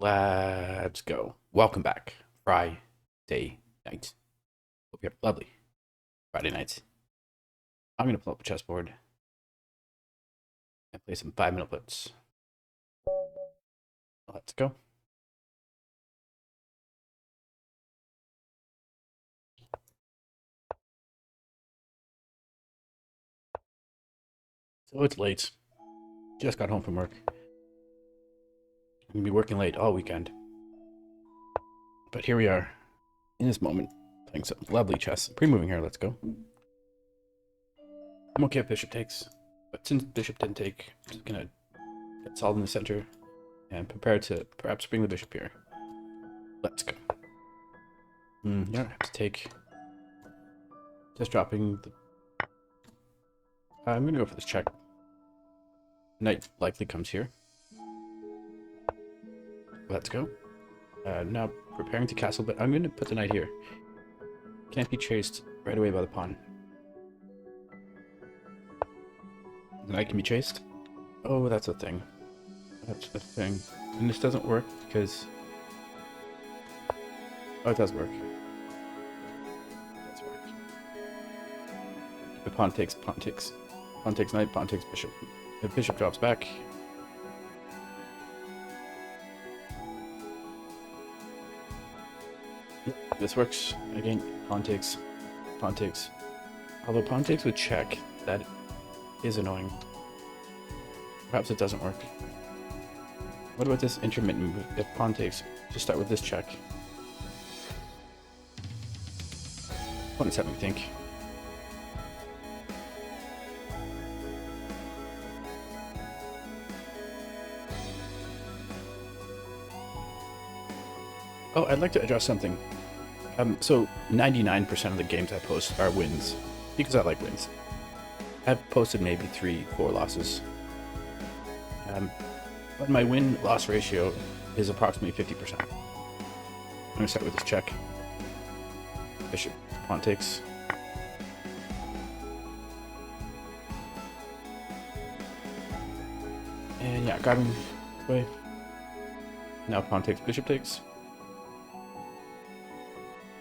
Let's go. Welcome back. Friday night. Hope you have a lovely Friday night. I'm going to pull up a chessboard and play some 5-minute blitz. Let's go. So it's late. Just got home from work. I'm going to be working late all weekend. But here we are in this moment playing some lovely chess. Pre-moving here, let's go. I'm okay if bishop takes, but since bishop didn't take, I'm just going to get solid in the center and prepare to perhaps bring the bishop here. Let's go. You don't have to take. Just dropping the. I'm going to go for this check. Knight likely comes here. Let's go. Now preparing to castle, but I'm going to put the knight here. Can't be chased right away by the pawn. The knight can be chased. Oh, that's a thing. That's the thing. And this doesn't work because... Oh, it does work. It does work. The pawn takes knight, pawn takes bishop. If bishop drops back... This works. Again, pawn takes. Although pawn takes with check, that is annoying. Perhaps it doesn't work. What about this intermittent move? If pawn takes, just start with this check. Opponent's having me think. Oh, I'd like to address something. So 99% of the games I post are wins, because I like wins. I've posted maybe 3-4 losses. But my win-loss ratio is approximately 50%. I'm going to start with this check. Bishop, pawn takes. And yeah, grabbing this way. Now pawn takes, bishop takes.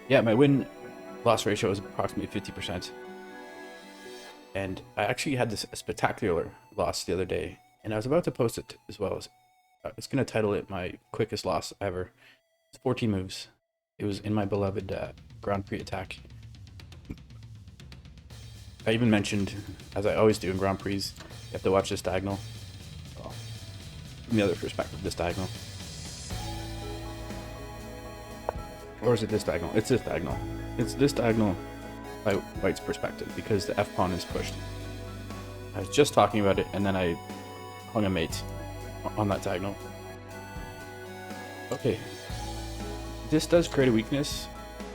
Yeah, my win-loss ratio is approximately 50%. And I actually had this spectacular loss the other day, and I was about to post it as well. I was going to title it my quickest loss ever. It's 14 moves. It was in my beloved Grand Prix attack. I even mentioned, as I always do in Grand Prix, you have to watch this diagonal. Well, from the other perspective, this diagonal. Or is it this diagonal? It's this diagonal. It's this diagonal by white's perspective because the f-pawn is pushed. I was just talking about it and then I hung a mate on that diagonal. Okay. This does create a weakness,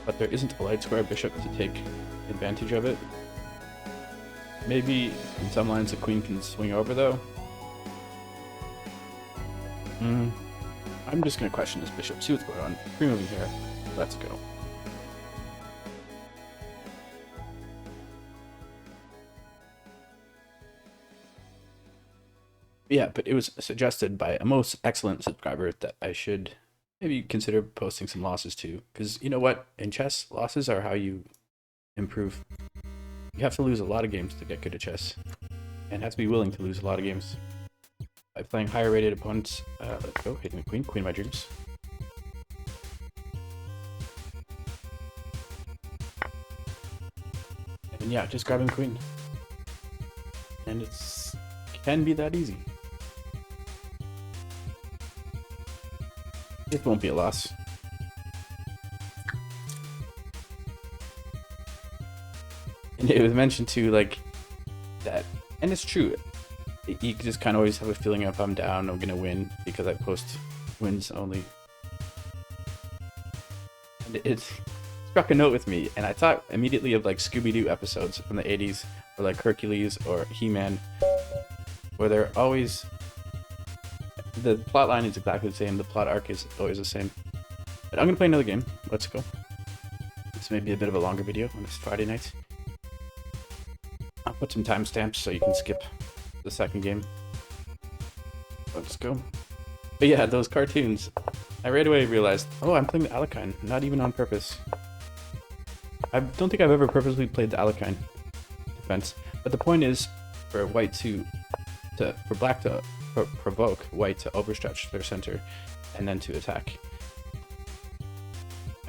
but there isn't a light square bishop to take advantage of it. Maybe in some lines the queen can swing over though. I'm just going to question this bishop, see what's going on. Pre-moving here. Let's go. Yeah, but it was suggested by a most excellent subscriber that I should maybe consider posting some losses too. Because you know what? In chess, losses are how you improve. You have to lose a lot of games to get good at chess. And have to be willing to lose a lot of games. By playing higher rated opponents, let's go. Hitting the queen. Queen of my dreams. And yeah, just grabbing the queen. And it's can be that easy. It won't be a loss. And it was mentioned too, like, that, and it's true. You just kind of always have a feeling if I'm down, I'm gonna win because I post wins only. And it struck a note with me, and I thought immediately of like Scooby-Doo episodes from the 80s, or like Hercules or He-Man, where they're always, the plot line is exactly the same, the plot arc is always the same. But I'm gonna play another game. Let's go. This may be a bit of a longer video on this Friday night. I'll put some timestamps so you can skip the second game. Let's go. But yeah, those cartoons, I right away realized, oh, I'm playing the Alekhine, not even on purpose. I don't think I've ever purposely played the Alekhine defense, but the point is for white for black to provoke white to overstretch their center, and then to attack.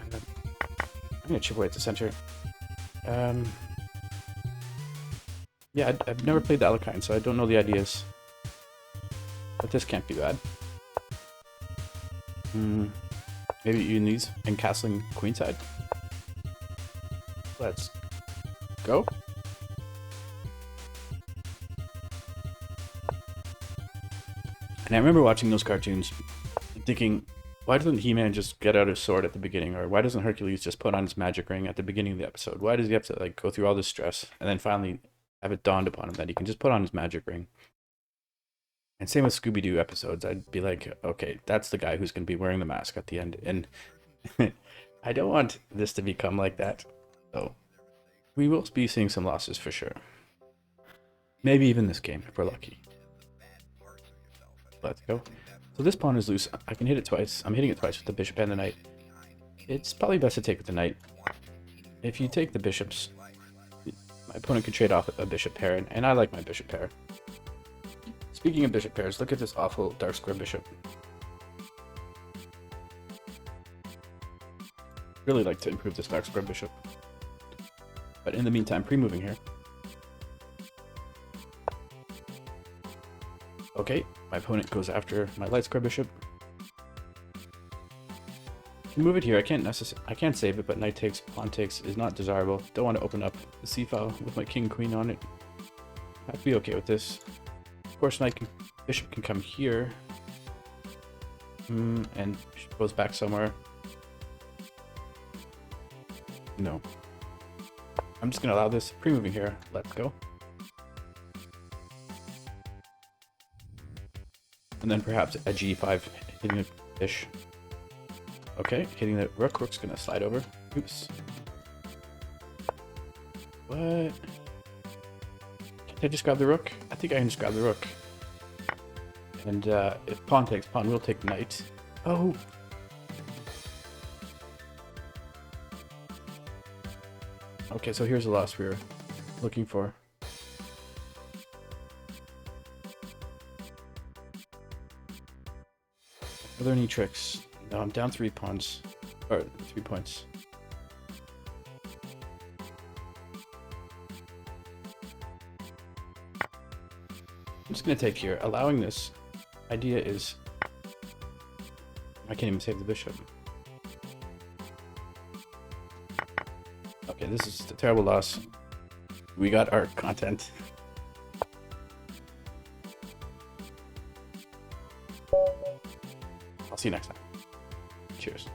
I'm gonna chip away at the center. Yeah, I've never played the Alekhine, so I don't know the ideas. But this can't be bad. Maybe using these and castling queenside. Let's go. And I remember watching those cartoons thinking, why doesn't He-Man just get out his sword at the beginning? Or why doesn't Hercules just put on his magic ring at the beginning of the episode? Why does he have to like go through all this stress and then finally have it dawned upon him that he can just put on his magic ring? And same with Scooby-Doo episodes. I'd be like, okay, that's the guy who's going to be wearing the mask at the end. And I don't want this to become like that. So we will be seeing some losses for sure. Maybe even this game if we're lucky. Let's go. So this pawn is loose. I can hit it twice. I'm hitting it twice with the bishop and the knight. It's probably best to take with the knight. If you take the bishops, my opponent can trade off a bishop pair, and I like my bishop pair. Speaking of bishop pairs, look at this awful dark square bishop. Really like to improve this dark square bishop. But in the meantime, pre-moving here. Okay, my opponent goes after my light square bishop. Can move it here. I can't save it, but knight takes, pawn takes is not desirable. Don't want to open up the c-file with my king queen on it. I have to be okay with this. Of course, bishop can come here. And bishop goes back somewhere. No. I'm just gonna allow this pre-moving here. Let's go. And then perhaps a g5 hitting the fish. Okay, hitting the rook. Rook's gonna slide over. Oops. What? Can't I just grab the rook? I think I can just grab the rook. And if pawn takes, pawn will take knight. Oh! Okay, so here's the loss we were looking for. Are there any tricks? No, I'm down 3 pawns. Or 3 points. I'm just gonna take here. Allowing this idea is I can't even save the bishop. Okay, this is just a terrible loss. We got our content. I'll see you next time. Cheers.